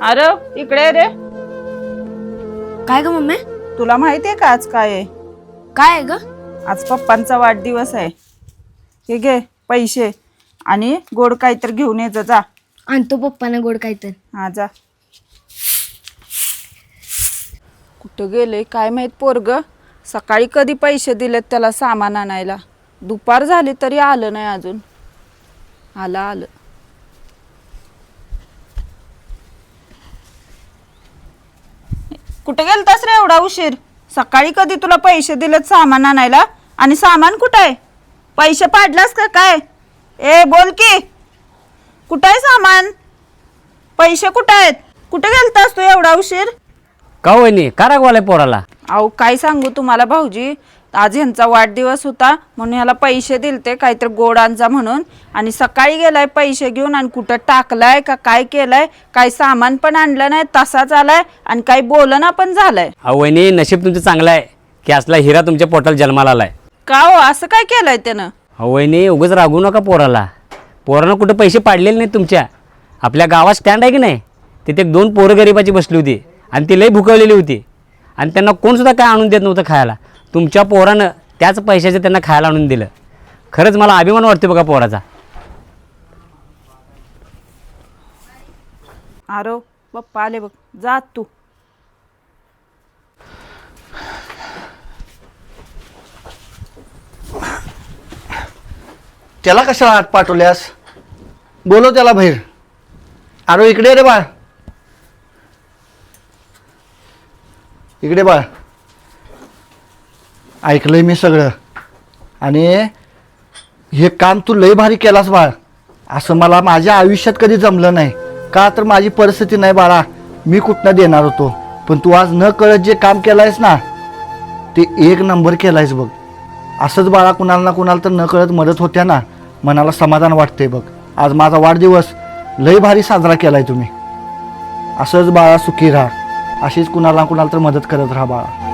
अरे इकडे रे. काय ग मम्मी? तुला माहितीये का आज काय आहे? काय आहे ग? आज पप्पांचा वाढदिवस आहे. हे घे पैसे आणि गोड काहीतरी घेऊन ये जा. आणतो पप्पाने गोड काहीतरी. हा जा. कुठं गेले काय माहित पोरग. सकाळी कधी पैसे दिलेत त्याला सामान आणायला. दुपार झाली तरी आलं नाही अजून. आलं. कुठे गेलतास रे एवढा उशीर? सकाळी कधी तुला पैसे दिलेत सामान आणायला आणि सामान कुठं आहे? पैसे पाडलास का काय? ए बोल की, कुठं आहे सामान? पैसे कुठं आहेत? कुठे गेलतास तू एवढा उशीर? का वहिनी का रागवालाय पोराला? अहो काय सांगू तुम्हाला भाऊजी, आज ह्यांचा वाढदिवस होता म्हणून ह्याला पैसे दिलते काहीतरी गोड आणजा म्हणून, आणि सकाळी गेलाय पैसे घेऊन आणि कुठं टाकलाय का काय केलंय, काय सामान पण आणलं नाही, तसाच आलाय आणि काही बोलना पण झालंय. अहो वहिनी, नशीब तुमचं चांगलं आहे की असला हिरा तुमच्या पोटाला जन्माला आलाय. का हो असं काय केलंय त्यानं? अहो वहिनी, उगाच रागू नका पोराला. पोरानं कुठं पैसे पाडलेले नाहीत तुमच्या. आपल्या गावात स्टँड आहे की नाही, तिथे 2 पोरं गरिबाची बसली होती आणि ती लई भुकवलेली होती आणि त्यांना कोणसुद्धा काय आणून देत नव्हतं खायला. तुमच्या पोरानं त्याच पैशाचं त्यांना खायला आणून दिलं. खरंच मला अभिमान वाटतो बघा पोराचा. अरे पप्पा आले बघ, जा तू. त्याला कशाला आत पाठवल्यास? बोलव त्याला बाहेर. अरे इकडे रे बाळ, इकडे बाळ. ऐकलंय मी सगळं आणि हे काम तू लय भारी केलास बाळ. असं मला माझ्या आयुष्यात कधी जमलं नाही. का तर माझी परिस्थिती नाही बाळा, मी कुठनं देणार होतो. पण तू आज न कळत जे काम केलंयस ना, ते 1 नंबर केलायस बघ. असंच बाळा कुणाला ना कुणाला तर न कळत मदत होत्या ना, मनाला समाधान वाटते बघ. आज माझा वाढदिवस लय भारी साजरा केलाय तुम्ही. असंच बाळा सुखी राहा, अशीच कुणाला ना कुणाला तर मदत करत राहा बाळा.